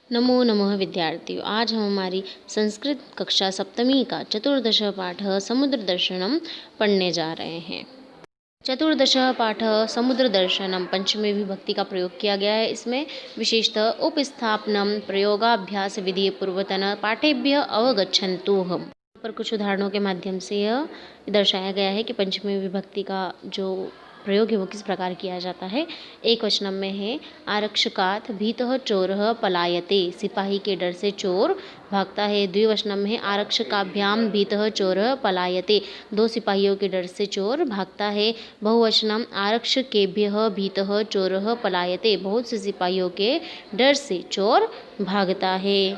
नमो नमः विद्यार्थियों। आज हम हमारी संस्कृत कक्षा सप्तमी का चतुर्दश पाठ समुद्र दर्शनम पढ़ने जा रहे हैं। चतुर्दश पाठ समुद्र दर्शनम पंचमी विभक्ति का प्रयोग किया गया है। इसमें विशेषतः उपस्थापनम प्रयोगाभ्यास विधि पूर्वतन पाठेभ्य अवगच्छन्तु हम पर कुछ उदाहरणों के माध्यम से यह दर्शाया गया है कि पंचमी विभक्ति का जो प्रयोग है वो किस प्रकार किया जाता है। एक वचनम में है आरक्षकात् भीतः चोरः पलायते, सिपाही के डर से चोर भागता है। द्विवचनम में है आरक्षकाभ्याम भीतः चोरः पलायते, दो सिपाहियों के डर से चोर भागता है। बहुवचनम आरक्षकेभ्यः भीतः चोरः पलायते, बहुत से सिपाहियों के डर से चोर भागता है।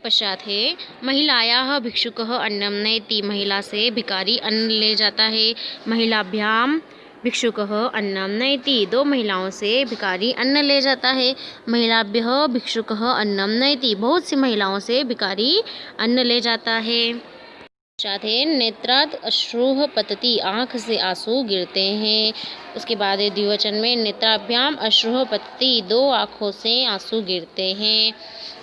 पश्चात है महिलायाः भिक्षुकः अन्नम नयति, महिला से भिखारी अन्न ले जाता है। महिलाभ्याम भिक्षुकः अन्नम नयति, दो महिलाओं से भिखारी अन्न ले जाता है। महिलाभ्यः भिक्षुकः अन्नम नयति, बहुत सी महिलाओं से भिखारी अन्न ले जाता है। पश्चात है नेत्रात् अश्रुः पतति, आँख से आंसू गिरते हैं। उसके बाद है द्विवचन में नेत्राभ्याम अश्रुः पतति, दो आँखों से आंसू गिरते हैं।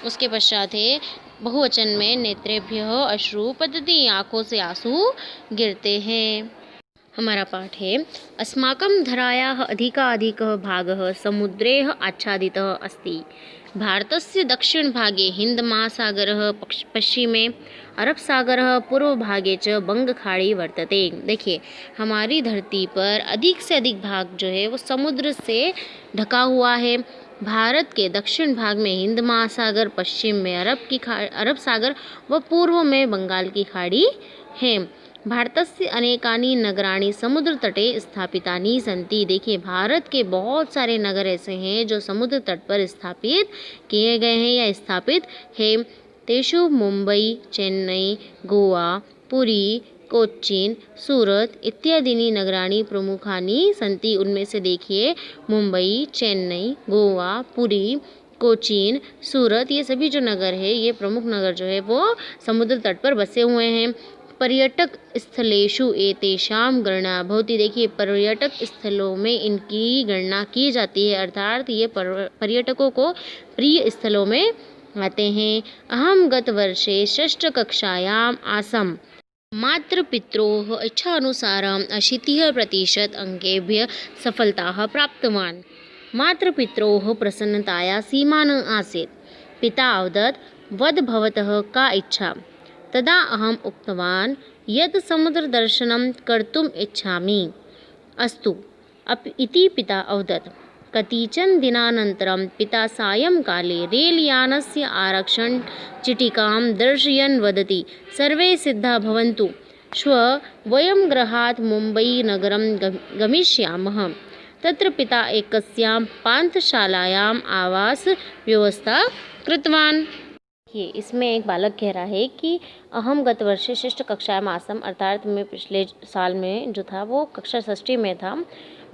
उसके पश्चात है बहुवचन में नेत्रेभ्यः अश्रु पतति, आँखों से आंसू गिरते हैं। हमारा पाठ है अस्माकं धरायाः अधिकाधिकः भागः समुद्रैः आच्छादितः अस्ति। भारतस्य दक्षिणभागे हिन्दमहासागरः, पश्चिमे अरब सागरः, पूर्वभागे च बंगखाड़ी वर्तते। देखिए हमारी धरती पर अधिक से अधिक भाग जो है वो समुद्र से ढका हुआ है। भारत के दक्षिण भाग में हिंद महासागर, पश्चिम में अरब सागर व पूर्व में बंगाल की खाड़ी है। भारतस्य अनेकानि नगराणि समुद्र तटे स्थापितानि सन्ति। देखिए भारत के बहुत सारे नगर ऐसे हैं जो समुद्र तट पर स्थापित किए गए हैं या स्थापित है। तेषु मुंबई, चेन्नई, गोवा, पुरी, कोच्चिन, सूरत इत्यादीनि नगराणि प्रमुखानि सन्ति। उनमें से देखिए मुंबई, चेन्नई, गोवा, पुरी, कोचीन, सूरत, ये सभी जो नगर है, ये प्रमुख नगर जो है वो समुद्र तट पर बसे हुए हैं। पर्यटक स्थलेषु एतेषां गणना भवति। देखिए पर्यटक स्थलों में इनकी गणना की जाती है, अर्थात ये पर्यटकों को प्रिय स्थलों में आते हैं। अहम गत वर्षे षष्ठ कक्षायाम आसम, मातृपित्रोः इच्छानुसारम् 80% अंकेभ्यः सफलताः प्राप्तवान्। मातृपित्रोः प्रसन्नताया सीमा न आसीत्। पिता अवदत् वद भवतः का इच्छा। तदा अहम् उक्तवान् यत् समुद्रदर्शनं कर्तुम् इच्छामि। अस्तु इति पिता अवदत्। कतिचन दिनानन्तरं पिता सायंकाले रेलयानस्य आरक्षणचिटिकां दर्शयन् वदति सर्वे सिद्धा भवन्तु, श्वः वयं गृहात् मुम्बईनगरं गमिष्यामः। तत्र पिता एकस्यां पान्थशालायाम् आवासव्यवस्था कृतवान्। ये इसमें एक बालक कह रहा है कि अहम गत वर्षे षष्ठ कक्षायाम आसम, अर्थात मैं पिछले साल में जो था वो कक्षा षष्ठी में था।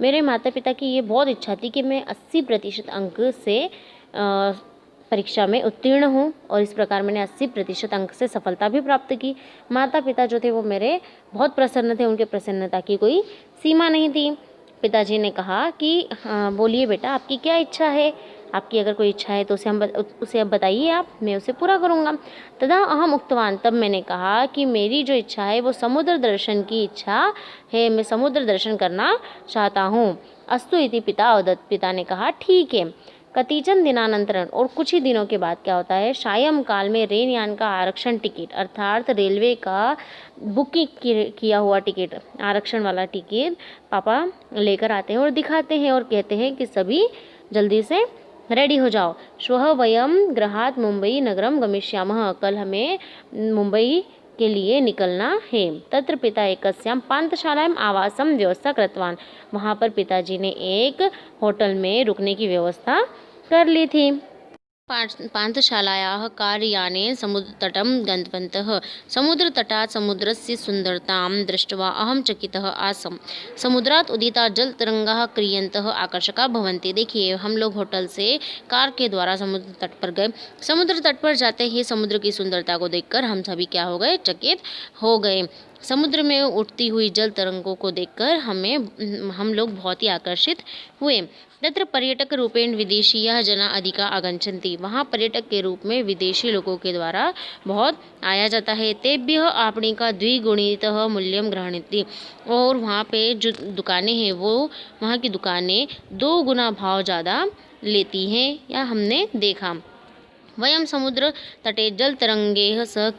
मेरे माता पिता की ये बहुत इच्छा थी कि मैं 80% अंक से परीक्षा में उत्तीर्ण हूँ और इस प्रकार मैंने 80% अंक से सफलता भी प्राप्त की। माता पिता जो थे वो मेरे बहुत प्रसन्न थे, उनके प्रसन्नता की कोई सीमा नहीं थी। पिताजी ने कहा कि बोलिए बेटा आपकी क्या इच्छा है, आपकी अगर कोई इच्छा है तो उसे अब बताइए आप, मैं उसे पूरा करूँगा। तदा अहम उक्तवान, तब मैंने कहा कि मेरी जो इच्छा है वो समुद्र दर्शन की इच्छा है, मैं समुद्र दर्शन करना चाहता हूँ। अस्तु इति पिता अवदत्, पिता ने कहा ठीक है। कतिचन दिनानंतरन, और कुछ ही दिनों के बाद क्या होता है, सायं काल में रेलयान का आरक्षण टिकट, अर्थात रेलवे का बुकिंग किया हुआ टिकट, आरक्षण वाला टिकट पापा लेकर आते हैं और दिखाते हैं और कहते हैं कि सभी जल्दी से रेडी हो जाओ। श्वः वयं गृहात् मुंबई नगरम गमिष्यामः, कल हमें मुंबई के लिए निकलना है। तत्र पिता एकस्यां पान्थशालायां आवासम व्यवस्था कृतवान्, वहाँ पर पिताजी ने एक होटल में रुकने की व्यवस्था कर ली थी। पान्थशालायाः कार्यानेन समुद्रतटं गतवन्तः। समुद्रतटात् समुद्रस्य सुन्दरतां दृष्ट्वा अहं चकितः आसम्। समुद्रात् उदिताः जलतरङ्गाः क्रियन्तः आकर्षकाः भवन्ति। देखिए हम लोग होटल से कार के द्वारा समुद्र तट पर गए। समुद्र तट पर जाते ही समुद्र की सुंदरता को देखकर हम सभी क्या हो गए, चकित हो गए। समुद्र में उठती हुई जल तरंगों को देखकर हम लोग बहुत ही आकर्षित हुए। तत्र पर्यटक रूपेण विदेशीयाः जना अधिका आगच्छन्ति। वहाँ पर्यटक के रूप में विदेशी लोगों के द्वारा बहुत आया जाता है। तेभ्यः आपणिका द्विगुणितः मूल्यं गृह्णन्ति। और वहाँ पे जो दुकानें हैं वो वहाँ की दुकानें 2 गुना भाव ज़्यादा लेती हैं, या हमने देखा। वयं समुद्र तटे जल तरंगैः सह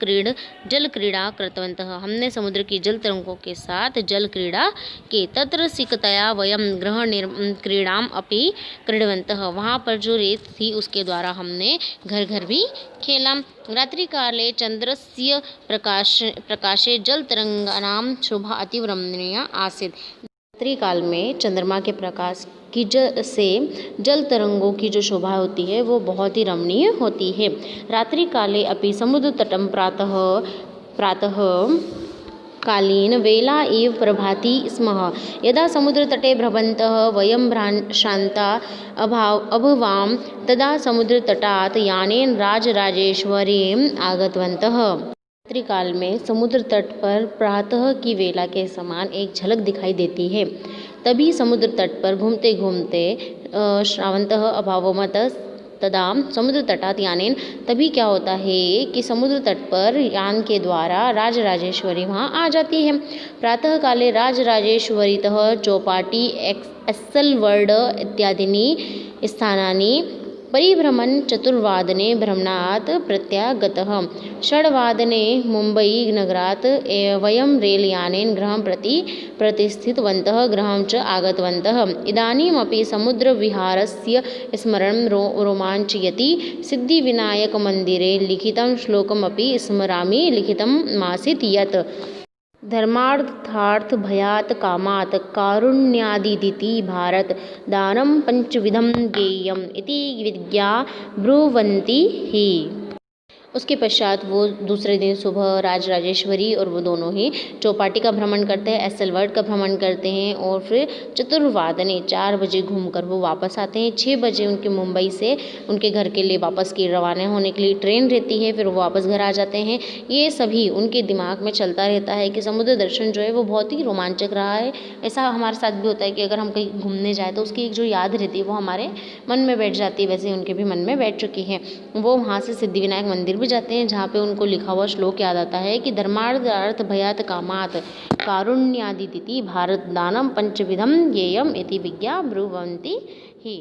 जल क्रीड़ा कृतवन्तः। हमने समुद्र की जल तरंगों के साथ जल क्रीड़ा के। तत्र सिकतया वयं क्रीड़ाम अपि क्रीडवन्तः। वहाँ पर जो रेत थी उसके द्वारा हमने घर घर भी खेला। रात्रिकाले चंद्रस्य प्रकाशे जल तरंगानां शोभा अतीव रमणीया आसीत्। रात्रि काल में चंद्रमा के प्रकाश की से जल तरंगों की जो शोभा होती है वो बहुत ही रमणीय होती है। रात्रि काले अपि समुद्र तटं प्रातः कालीन वेला एव प्रभाति स्म। यदा समुद्रतटे भ्रमन्तः वयं श्रान्ता अभवाम तदा समुद्रतटात् यानेन राजराजेश्वरीम् आगतवन्तः। रात्रि काल में समुद्र तट पर प्रातः की वेला के समान एक झलक दिखाई देती है। तभी समुद्र तट पर घूमते घूमते श्रावन्तः अभावमत तदा समुद्र तटात यानेन। तभी क्या होता है कि समुद्र तट पर यान के द्वारा राजराजेश्वरी वहाँ आ जाती है। प्रातः काले राजराजेश्वरीतः चौपाटी एस्सलवर्ड इत्यादीनि स्थानानि परिभ्रमन् चतुर्वादने भ्रमणात् प्रत्यागतः। षड्वादने मुम्बई नगरात् वयं रेलयानेन गृहं प्रति प्रतिष्ठितवन्तः, गृहं च आगतवन्तः। इदानीमपि समुद्रविहारस्य स्मरणं रोमाञ्चयति। सिद्धिविनायकमन्दिरे लिखितं श्लोकमपि स्मरामि। लिखितमासीत् यत् धर्मार्थार्थ भयात् कामात् कारुण्यादिति भारत दानं पंचविधं ज्ञेयम् इति विज्ञा ब्रुवन्ति ही। उसके पश्चात वो दूसरे दिन सुबह राजराजेश्वरी और वो दोनों ही चौपाटी का भ्रमण करते हैं, एस्सलवर्ड का भ्रमण करते हैं, और फिर चतुर्वादने 4 बजे घूमकर वो वापस आते हैं। 6 बजे उनके मुंबई से उनके घर के लिए वापस की रवाना होने के लिए ट्रेन रहती है, फिर वो वापस घर आ जाते हैं। ये सभी उनके दिमाग में चलता रहता है कि समुद्र दर्शन जो है वो बहुत ही रोमांचक रहा है। ऐसा हमारे साथ भी होता है कि अगर हम कहीं घूमने जाए तो उसकी एक जो याद रहती है वो हमारे मन में बैठ जाती है। वैसे उनके भी मन में बैठ चुकी है। वो वहाँ से सिद्धिविनायक मंदिर भी जाते हैं, जहाँ पे उनको लिखा हुआ श्लोक याद आता है कि धर्मार्थ भयात् कामात् कारुण्यादिति भारत दानं पंचविधं ज्ञेयम् इति विज्ञा ब्रुवन्ति ही।